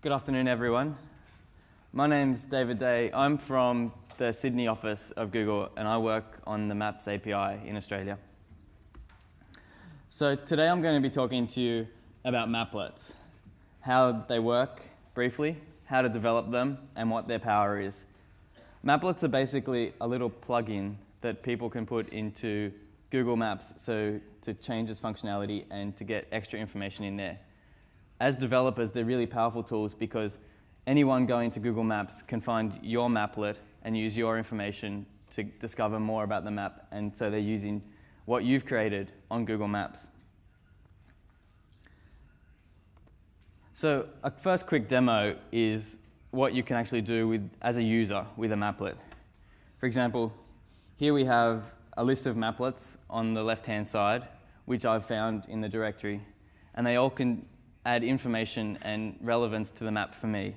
Good afternoon, everyone. My name's David Day. I'm from the Sydney office of Google, and I work on the Maps API in Australia. So today I'm going to be talking to you about Mapplets, how they work briefly, how to develop them, and what their power is. Mapplets are basically a little plugin that people can put into Google Maps to change its functionality and to get extra information in there. As developers, they're really powerful tools because anyone going to Google Maps can find your maplet and use your information to discover more about the map, and so they're using what you've created on Google Maps. So a first quick demo is what you can actually do as a user with a maplet. For example, here we have a list of maplets on the left-hand side, which I've found in the directory, and they all can add information and relevance to the map for me.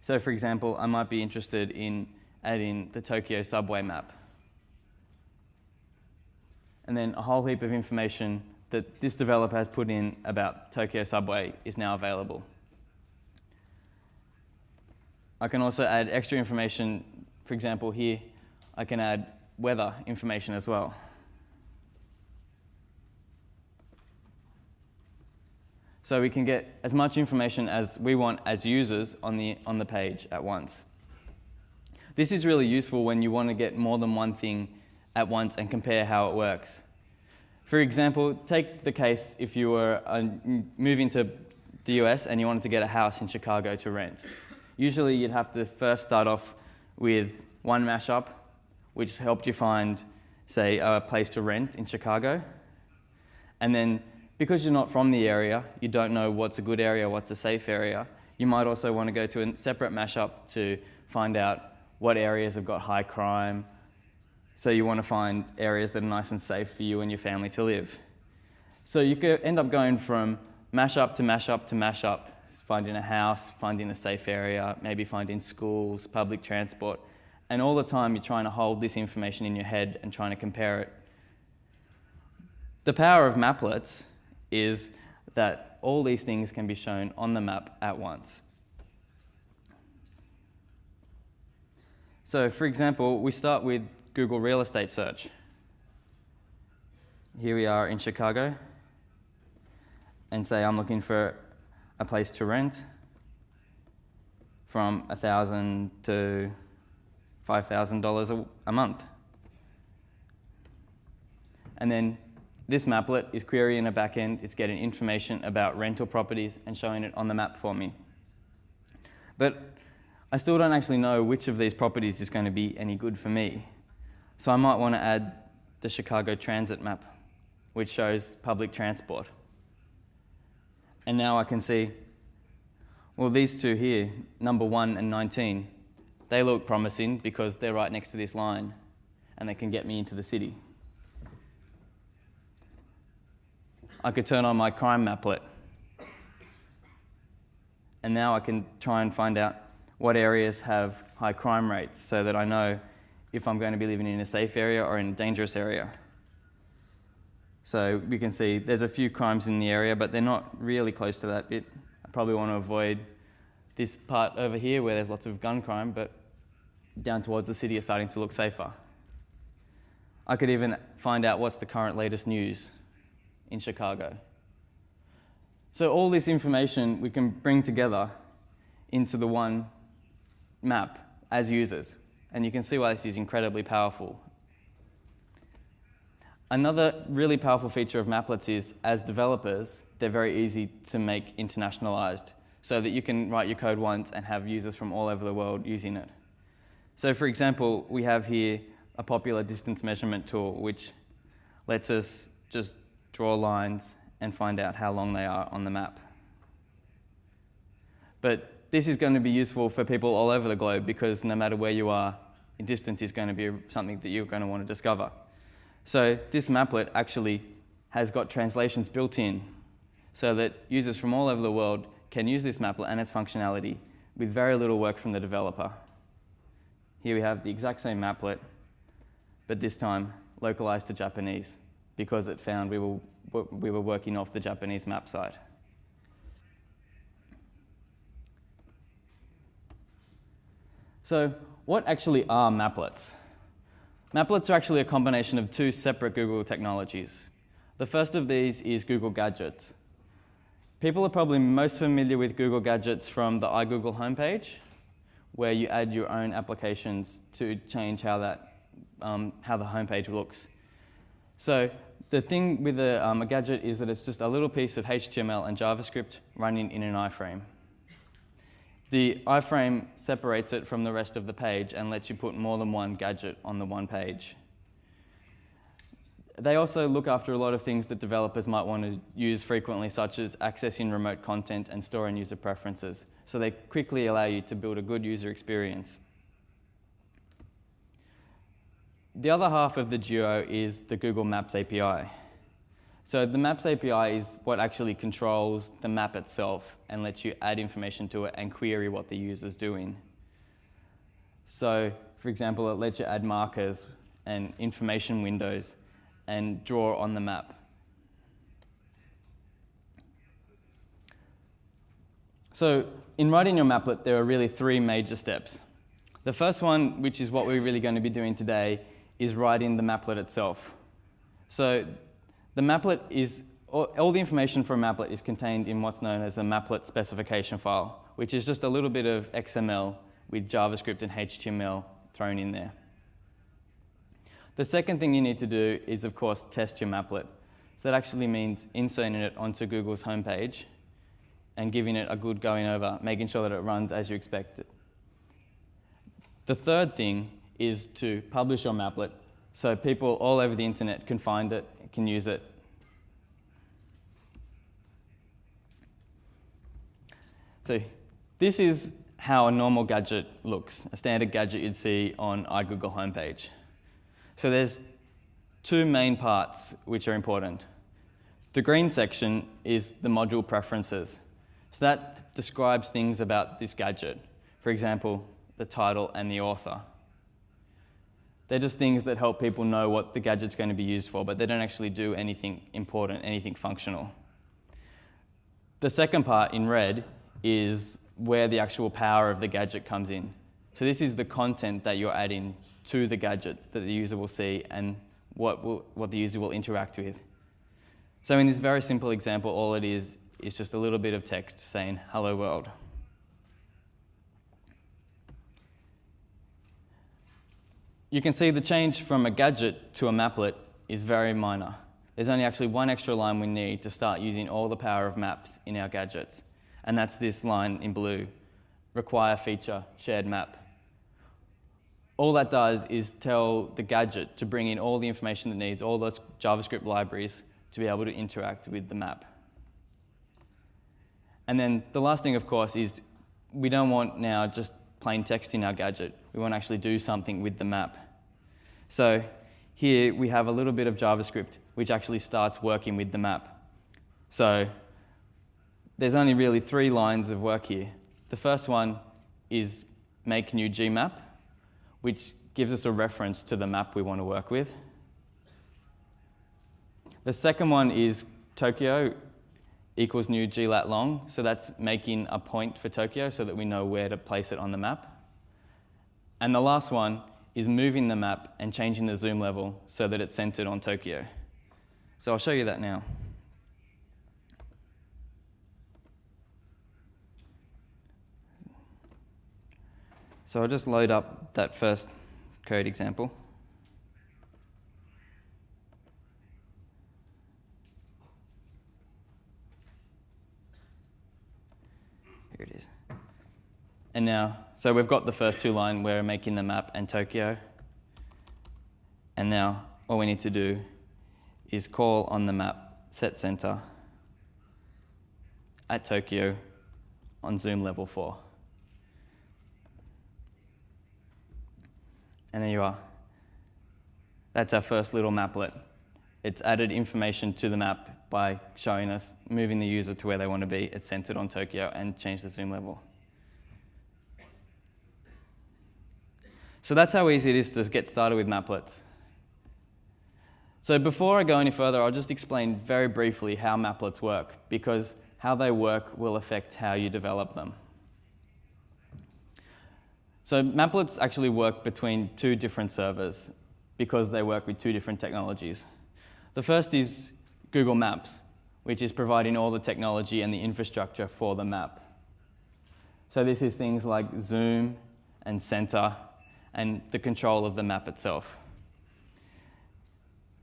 So for example, I might be interested in adding the Tokyo subway map. And then a whole heap of information that this developer has put in about Tokyo subway is now available. I can also add extra information. For example, here I can add weather information as well. So we can get as much information as we want as users on the page at once. This is really useful when you want to get more than one thing at once and compare how it works. For example, take the case if you were moving to the US and you wanted to get a house in Chicago to rent. Usually you'd have to first start off with one Mashup, which helped you find, say, a place to rent in Chicago. And then because you're not from the area, you don't know what's a good area, what's a safe area, you might also want to go to a separate Mashup to find out what areas have got high crime. So you want to find areas that are nice and safe for you and your family to live. So you could end up going from Mashup to Mashup to Mashup, finding a house, finding a safe area, maybe finding schools, public transport, and all the time you're trying to hold this information in your head and trying to compare it. The power of Mapplets is that all these things can be shown on the map at once. So for example, we start with Google Real Estate Search. Here we are in Chicago, and say I'm looking for a place to rent from $1,000 to $5,000 a month. And then this maplet is querying a backend. It's getting information about rental properties and showing it on the map for me. But I still don't actually know which of these properties is going to be any good for me. So I might want to add the Chicago Transit map, which shows public transport. And now I can see, well, these two here, number 1 and 19, they look promising because they're right next to this line and they can get me into the city. I could turn on my crime maplet. And now I can try and find out what areas have high crime rates so that I know if I'm going to be living in a safe area or in a dangerous area. So we can see there's a few crimes in the area, but they're not really close to that bit. I probably want to avoid this part over here where there's lots of gun crime, but down towards the city are starting to look safer. I could even find out what's the current latest news in Chicago. So all this information we can bring together into the one map as users, and you can see why this is incredibly powerful. Another really powerful feature of Mapplets is, as developers, they're very easy to make internationalized so that you can write your code once and have users from all over the world using it. So for example, we have here a popular distance measurement tool which lets us just draw lines and find out how long they are on the map. But this is going to be useful for people all over the globe because no matter where you are, distance is going to be something that you're going to want to discover. So this maplet actually has got translations built in so that users from all over the world can use this maplet and its functionality with very little work from the developer. Here we have the exact same maplet, but this time localized to Japanese because it found we were working off the Japanese map site. So what actually are Mapplets? Mapplets are actually a combination of two separate Google technologies. The first of these is Google Gadgets. People are probably most familiar with Google Gadgets from the iGoogle homepage, where you add your own applications to change how the homepage looks. So the thing with a gadget is that it's just a little piece of HTML and JavaScript running in an iframe. The iframe separates it from the rest of the page and lets you put more than one gadget on the one page. They also look after a lot of things that developers might want to use frequently, such as accessing remote content and storing user preferences. So they quickly allow you to build a good user experience. The other half of the duo is the Google Maps API. So the Maps API is what actually controls the map itself and lets you add information to it and query what the user's doing. So, for example, it lets you add markers and information windows and draw on the map. So in writing your maplet, there are really three major steps. The first one, which is what we're really going to be doing today, is writing the maplet itself. So the maplet is, all the information for a maplet is contained in what's known as a maplet specification file, which is just a little bit of XML with JavaScript and HTML thrown in there. The second thing you need to do is, of course, test your maplet. So that actually means inserting it onto Google's homepage and giving it a good going over, making sure that it runs as you expect it. The third thing is to publish your maplet so people all over the internet can find it, can use it. So this is how a normal gadget looks, a standard gadget you'd see on iGoogle homepage. So there's two main parts which are important. The green section is the module preferences. So that describes things about this gadget. For example, the title and the author. They're just things that help people know what the gadget's going to be used for, but they don't actually do anything important, anything functional. The second part in red is where the actual power of the gadget comes in. So this is the content that you're adding to the gadget that the user will see and what the user will interact with. So in this very simple example, all it is just a little bit of text saying, "Hello world." You can see the change from a gadget to a maplet is very minor. There's only actually one extra line we need to start using all the power of maps in our gadgets. And that's this line in blue, require feature shared map. All that does is tell the gadget to bring in all the information it needs, all those JavaScript libraries to be able to interact with the map. And then the last thing, of course, is we don't want now just plain text in our gadget. We want to actually do something with the map. So here we have a little bit of JavaScript which actually starts working with the map. So there's only really 3 lines of work here. The first one is make new gmap, which gives us a reference to the map we want to work with. The second one is Tokyo equals new glat long, so that's making a point for Tokyo so that we know where to place it on the map. And the last one is moving the map and changing the zoom level so that it's centered on Tokyo. So I'll show you that now. So I'll just load up that first code example. Here it is. And now, so we've got the first 2 lines where we're making the map and Tokyo. And now all we need to do is call on the map set center at Tokyo on zoom level 4. And there you are. That's our first little maplet. It's added information to the map by showing us, moving the user to where they want to be. It's centered on Tokyo and changed the zoom level. So that's how easy it is to get started with Mapplets. So before I go any further, I'll just explain very briefly how Mapplets work, because how they work will affect how you develop them. So Mapplets actually work between two different servers because they work with two different technologies. The first is Google Maps, which is providing all the technology and the infrastructure for the map. So this is things like zoom and center and the control of the map itself.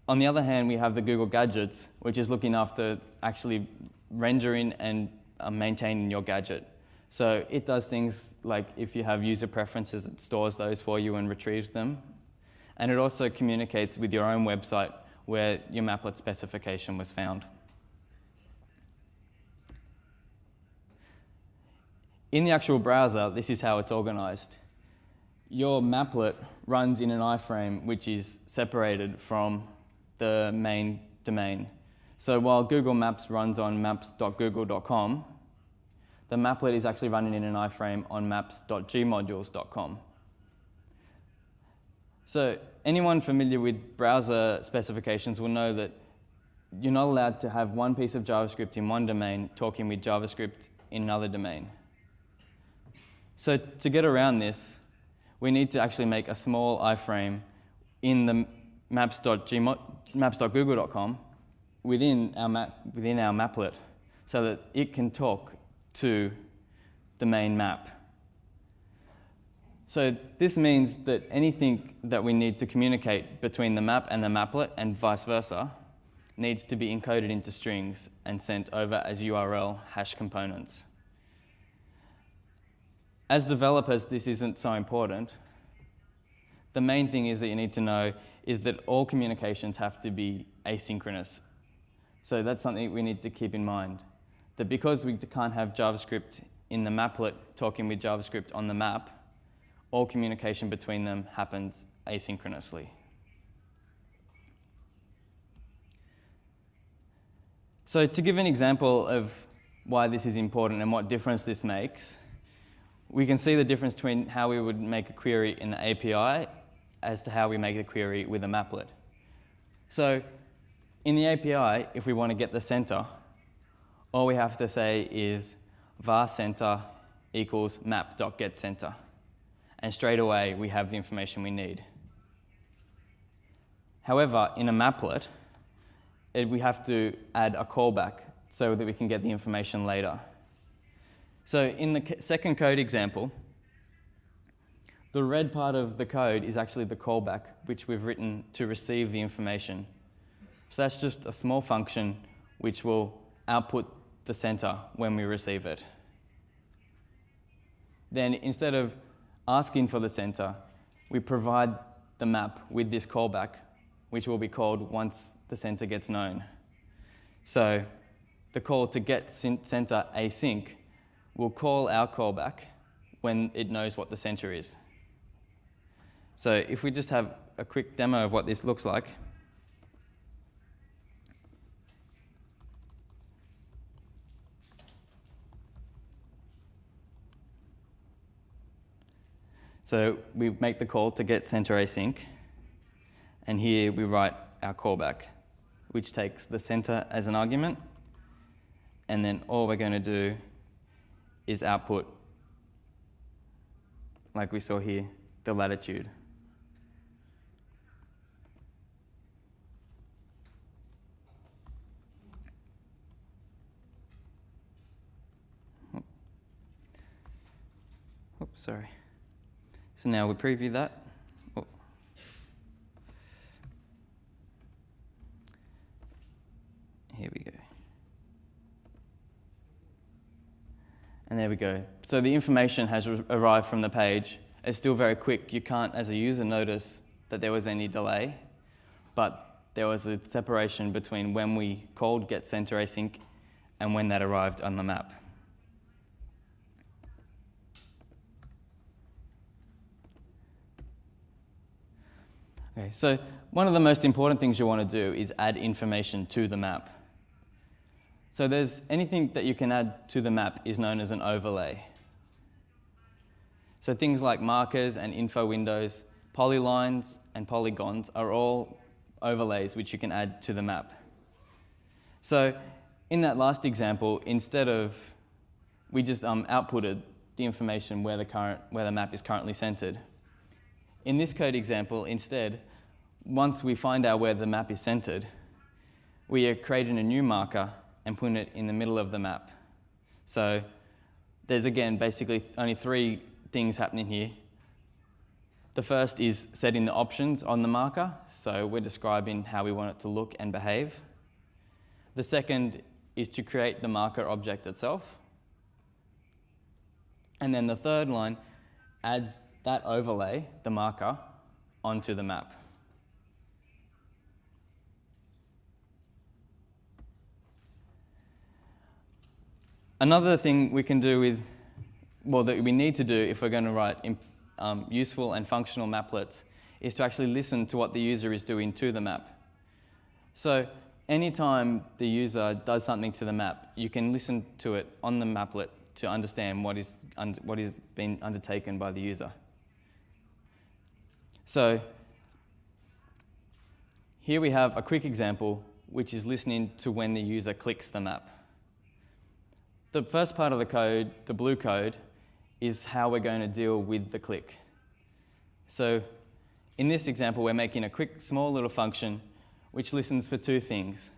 On the other hand, we have the Google Gadgets, which is looking after actually rendering and maintaining your gadget. So it does things like if you have user preferences, it stores those for you and retrieves them. And it also communicates with your own website where your Maplet specification was found. In the actual browser, this is how it's organized. Your Maplet runs in an iframe which is separated from the main domain. So while Google Maps runs on maps.google.com, the Maplet is actually running in an iframe on maps.gmodules.com. So anyone familiar with browser specifications will know that you're not allowed to have one piece of JavaScript in one domain talking with JavaScript in another domain. So to get around this, we need to actually make a small iframe in the maps.google.com within our Maplet so that it can talk to the main map. So this means that anything that we need to communicate between the map and the Maplet and vice versa needs to be encoded into strings and sent over as URL hash components. As developers, this isn't so important. The main thing is that you need to know is that all communications have to be asynchronous. So that's something we need to keep in mind. That because we can't have JavaScript in the Maplet talking with JavaScript on the map, all communication between them happens asynchronously. So to give an example of why this is important and what difference this makes, we can see the difference between how we would make a query in the API as to how we make the query with a Maplet. So in the API, if we want to get the center, all we have to say is var center equals map.getCenter. And straight away, we have the information we need. However, in a Maplet, we have to add a callback so that we can get the information later. So in the second code example, the red part of the code is actually the callback, which we've written to receive the information. So that's just a small function which will output the center when we receive it. Then instead of asking for the center, we provide the map with this callback, which will be called once the center gets known. So the call to get center async will call our callback when it knows what the center is. So if we just have a quick demo of what this looks like. So we make the call to get center async, and here we write our callback, which takes the center as an argument, and then all we're going to do is output, like we saw here, the latitude. Oops, sorry. So now we preview that. Oh. Here we go. And there we go. So the information has arrived from the page. It's still very quick. You can't, as a user, notice that there was any delay, but there was a separation between when we called getCenterAsync and when that arrived on the map. Okay, so one of the most important things you want to do is add information to the map. So there's anything that you can add to the map is known as an overlay. So things like markers and info windows, polylines and polygons are all overlays which you can add to the map. So in that last example, instead of, we just outputted the information where the map is currently centered. In this code example, instead, once we find out where the map is centered, we are creating a new marker and putting it in the middle of the map. So there's, again, basically only three things happening here. The first is setting the options on the marker, so we're describing how we want it to look and behave. The second is to create the marker object itself. And then the third line adds that overlay, the marker, onto the map. Another thing we can do with, well, that we need to do if we're going to write useful and functional maplets is to actually listen to what the user is doing to the map. So anytime the user does something to the map, you can listen to it on the maplet to understand what is being undertaken by the user. So here we have a quick example, which is listening to when the user clicks the map. The first part of the code, the blue code, is how we're going to deal with the click. So in this example, we're making a quick, small little function which listens for two things.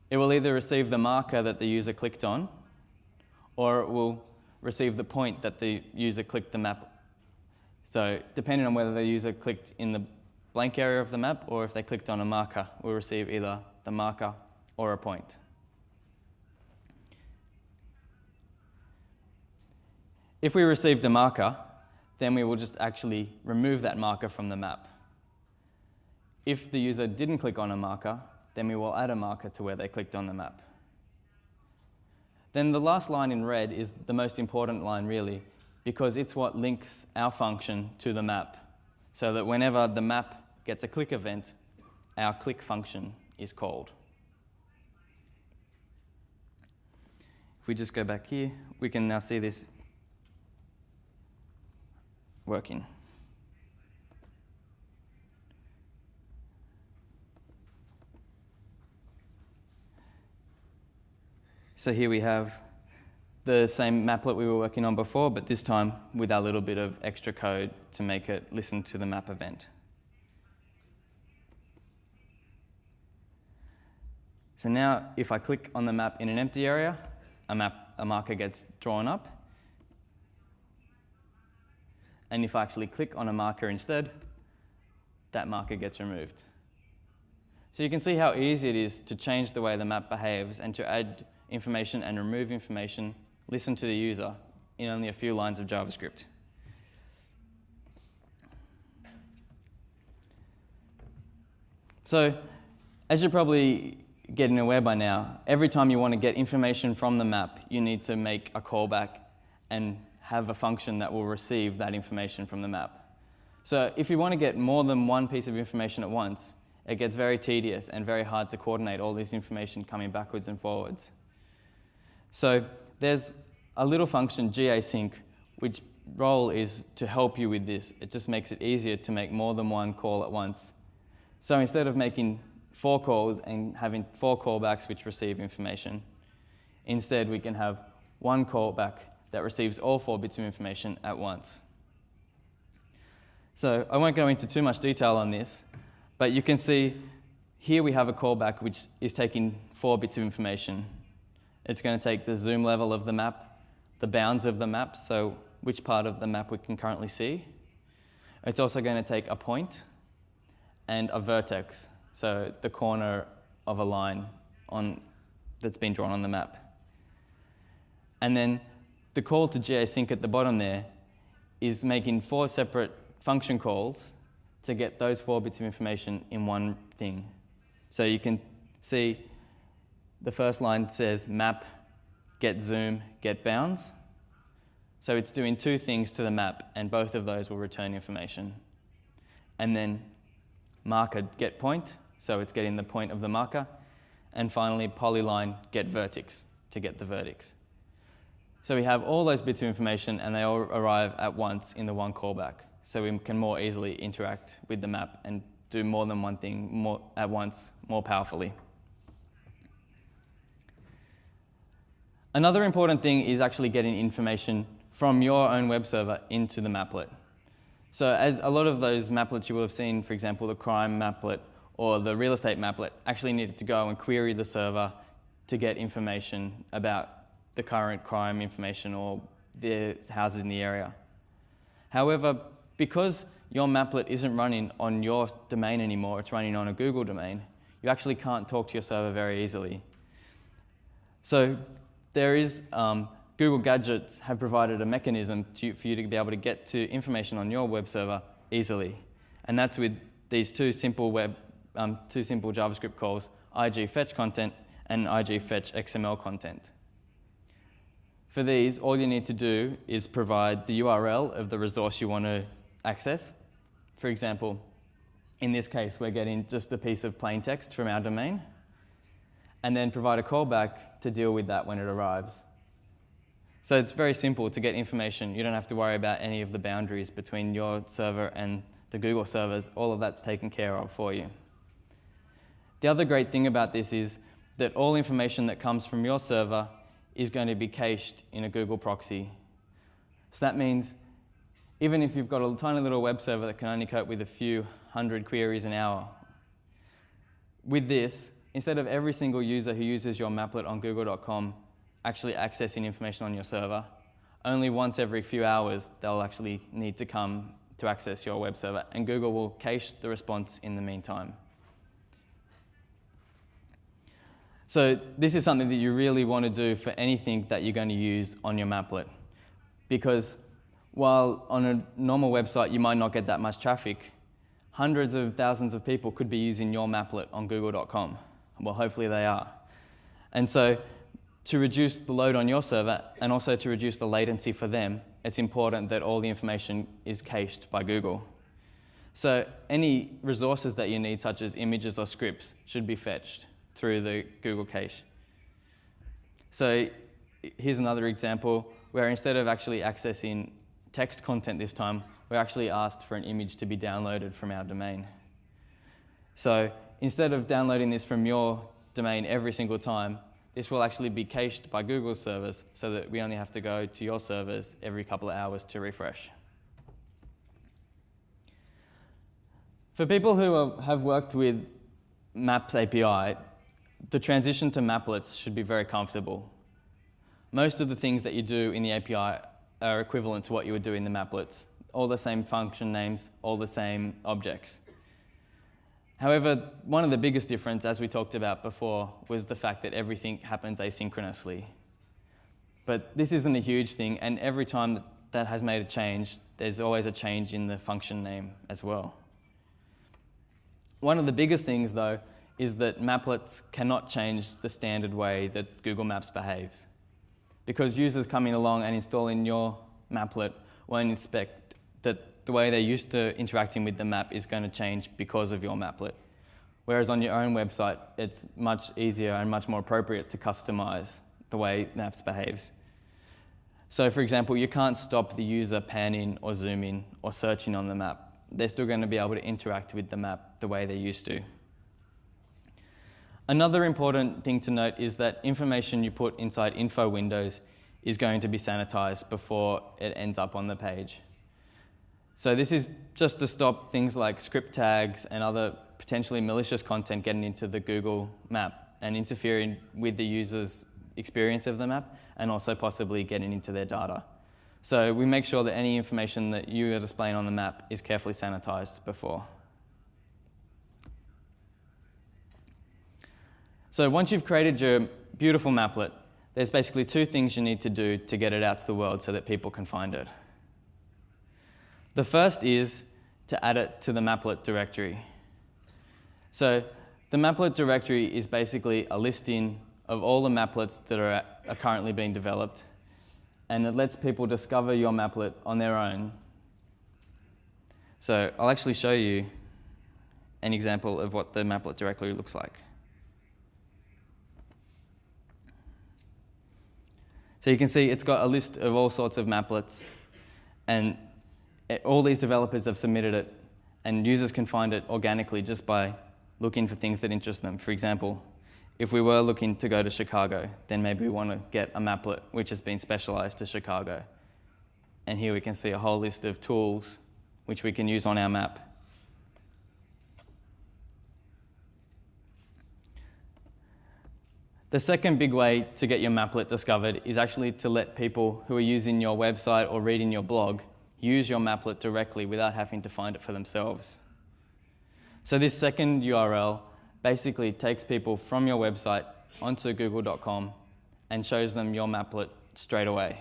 It will either receive the marker that the user clicked on, or it will receive the point that the user clicked the map. So depending on whether the user clicked in the blank area of the map or if they clicked on a marker, we'll receive either the marker or a point. If we receive the marker, then we will just actually remove that marker from the map. If the user didn't click on a marker, then we will add a marker to where they clicked on the map. Then the last line in red is the most important line, really, because it's what links our function to the map, so that whenever the map gets a click event, our click function is called. If we just go back here, we can now see this working. So here we have the same maplet we were working on before, but this time with our little bit of extra code to make it listen to the map event. So now if I click on the map in an empty area, a marker gets drawn up. And if I actually click on a marker instead, that marker gets removed. So you can see how easy it is to change the way the map behaves and to add information and remove information, listen to the user in only a few lines of JavaScript. So as you're probably getting aware by now, every time you want to get information from the map, you need to make a callback and have a function that will receive that information from the map. So if you want to get more than one piece of information at once, it gets very tedious and very hard to coordinate all this information coming backwards and forwards. So there's a little function, gasync, which role is to help you with this. It just makes it easier to make more than one call at once. So instead of making 4 calls and having 4 callbacks which receive information, instead we can have one callback that receives all 4 bits of information at once. So I won't go into too much detail on this, but you can see here we have a callback which is taking 4 bits of information. It's going to take the zoom level of the map, the bounds of the map, so which part of the map we can currently see. It's also going to take a point and a vertex, so the corner of a line that's been drawn on the map. And then the call to gasync at the bottom there is making 4 separate function calls to get those 4 bits of information in one thing. So you can see the first line says map, get zoom, get bounds. So it's doing 2 things to the map, and both of those will return information. And then marker, get point, so it's getting the point of the marker. And finally, polyline, get vertex, to get the vertex. So we have all those bits of information, and they all arrive at once in the one callback. So we can more easily interact with the map and do more than one thing at once, more powerfully. Another important thing is actually getting information from your own web server into the Maplet. So as a lot of those Maplets you will have seen, for example, the crime Maplet or the real estate Maplet, actually needed to go and query the server to get information about the current crime information or the houses in the area. However, because your Maplet isn't running on your domain anymore, it's running on a Google domain, you actually can't talk to your server very easily. So there is, Google Gadgets have provided a mechanism for you to be able to get to information on your web server easily. And that's with these two simple JavaScript calls, ig_fetch_content and ig_fetch_XML_content. For these, all you need to do is provide the URL of the resource you want to access. For example, in this case, we're getting just a piece of plain text from our domain, and then provide a callback to deal with that when it arrives. So it's very simple to get information. You don't have to worry about any of the boundaries between your server and the Google servers. All of that's taken care of for you. The other great thing about this is that all information that comes from your server is going to be cached in a Google proxy. So that means even if you've got a tiny little web server that can only cope with a few hundred queries an hour, with this, instead of every single user who uses your Maplet on google.com actually accessing information on your server, only once every few hours they'll actually need to come to access your web server, and Google will cache the response in the meantime. So this is something that you really want to do for anything that you're going to use on your Maplet, because while on a normal website you might not get that much traffic, hundreds of thousands of people could be using your Maplet on google.com. Well, hopefully they are. And so to reduce the load on your server and also to reduce the latency for them, it's important that all the information is cached by Google. So any resources that you need, such as images or scripts, should be fetched through the Google cache. So here's another example where instead of actually accessing text content this time, we actually asked for an image to be downloaded from our domain. So instead of downloading this from your domain every single time, this will actually be cached by Google's servers so that we only have to go to your servers every couple of hours to refresh. For people who have worked with Maps API, the transition to Mapplets should be very comfortable. Most of the things that you do in the API are equivalent to what you would do in the Mapplets. All the same function names, all the same objects. However, one of the biggest differences, as we talked about before, was the fact that everything happens asynchronously. But this isn't a huge thing, and every time that has made a change, there's always a change in the function name as well. One of the biggest things, though, is that Mapplets cannot change the standard way that Google Maps behaves. Because users coming along and installing your Maplet won't expect that the way they're used to interacting with the map is going to change because of your Maplet. Whereas on your own website, it's much easier and much more appropriate to customize the way Maps behaves. So for example, you can't stop the user panning or zooming or searching on the map. They're still going to be able to interact with the map the way they're used to. Another important thing to note is that information you put inside info windows is going to be sanitized before it ends up on the page. So this is just to stop things like script tags and other potentially malicious content getting into the Google map and interfering with the user's experience of the map and also possibly getting into their data. So we make sure that any information that you are displaying on the map is carefully sanitized before. So once you've created your beautiful Maplet, there's basically two things you need to do to get it out to the world so that people can find it. The first is to add it to the Maplet directory. So the Maplet directory is basically a listing of all the Maplets that are currently being developed, and it lets people discover your Maplet on their own. So I'll actually show you an example of what the Maplet directory looks like. So you can see it's got a list of all sorts of Maplets, and all these developers have submitted it, and users can find it organically just by looking for things that interest them. For example, if we were looking to go to Chicago, then maybe we want to get a Maplet which has been specialized to Chicago. And here we can see a whole list of tools which we can use on our map. The second big way to get your maplet discovered is actually to let people who are using your website or reading your blog use your maplet directly without having to find it for themselves. So this second URL basically takes people from your website onto google.com and shows them your maplet straight away.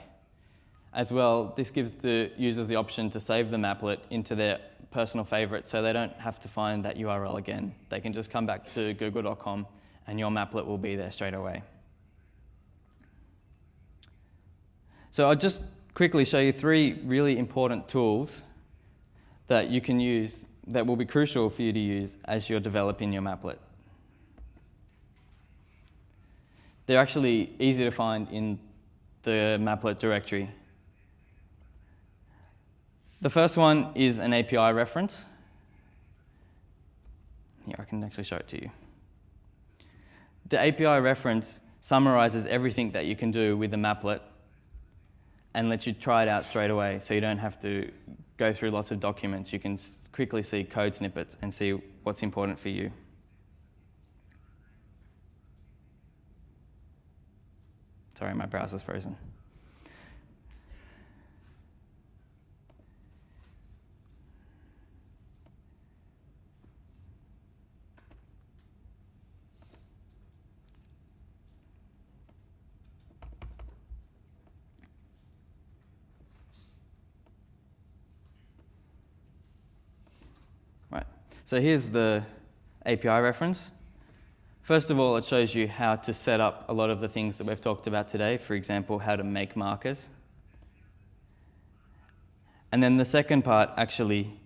As well, this gives the users the option to save the maplet into their personal favorites so they don't have to find that URL again. They can just come back to google.com and your maplet will be there straight away. So I'll just quickly show you 3 really important tools that you can use that will be crucial for you to use as you're developing your maplet. They're actually easy to find in the maplet directory. The first one is an API reference. Here, I can actually show it to you. The API reference summarizes everything that you can do with the maplet and lets you try it out straight away, so you don't have to go through lots of documents. You can quickly see code snippets and see what's important for you. Sorry, my browser's frozen. Right, so here's the API reference. First of all, it shows you how to set up a lot of the things that we've talked about today, for example, how to make markers. And then the second part actually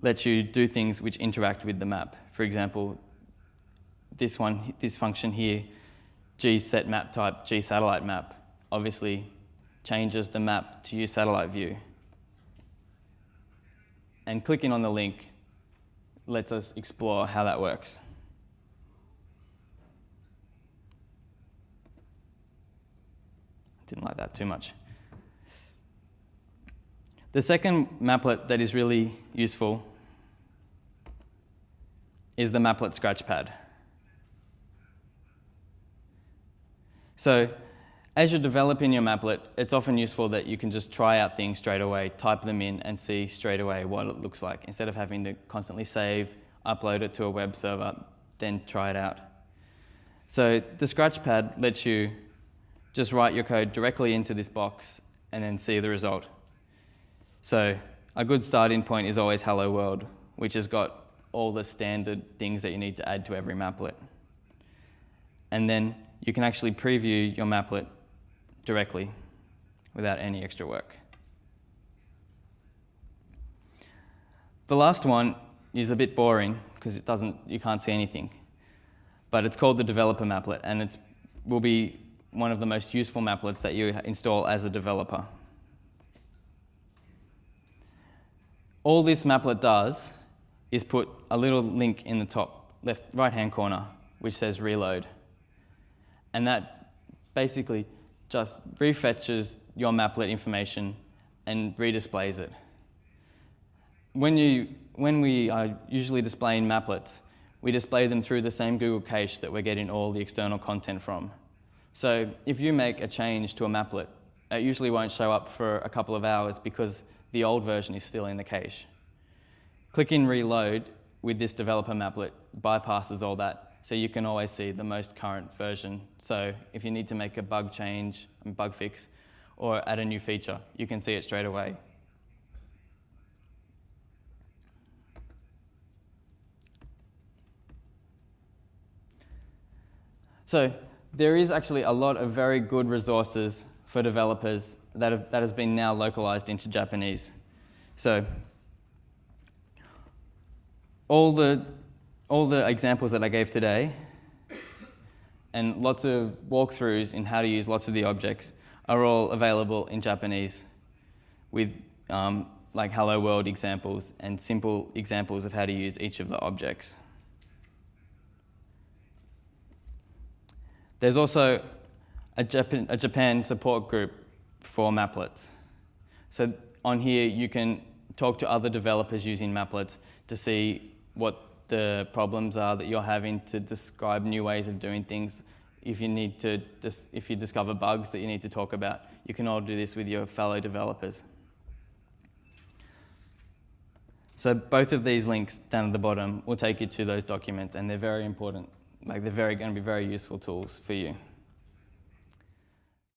lets you do things which interact with the map. For example, this function here, gSetMapType, gSatelliteMap, obviously changes the map to use satellite view. And clicking on the link lets us explore how that works. Didn't like that too much. The second maplet that is really useful is the Maplet Scratchpad. So as you're developing your maplet, it's often useful that you can just try out things straight away, type them in and see straight away what it looks like, instead of having to constantly save, upload it to a web server, then try it out. So the Scratchpad lets you just write your code directly into this box and then see the result. So a good starting point is always Hello World, which has got all the standard things that you need to add to every maplet. And then you can actually preview your maplet directly without any extra work. The last one is a bit boring because you can't see anything, but it's called the developer maplet, and it will be one of the most useful maplets that you install as a developer. All this maplet does is put a little link in the top left right-hand corner which says reload, and that basically just refetches your maplet information and redisplays it. When we are usually displaying maplets, we display them through the same Google cache that we're getting all the external content from. So if you make a change to a maplet, it usually won't show up for a couple of hours because the old version is still in the cache. Clicking reload with this developer maplet bypasses all that, so you can always see the most current version. So if you need to make a bug change, bug fix, or add a new feature, you can see it straight away. So there is actually a lot of very good resources for developers that has been now localized into Japanese. So all the examples that I gave today and lots of walkthroughs in how to use lots of the objects are all available in Japanese with like Hello World examples and simple examples of how to use each of the objects. There's also a Japan support group for Mapplets. So on here, you can talk to other developers using Mapplets to see what the problems are that you're having, to describe new ways of doing things. If you discover bugs that you need to talk about, you can all do this with your fellow developers. So both of these links down at the bottom will take you to those documents, and they're very important. Like, they're going to be very useful tools for you.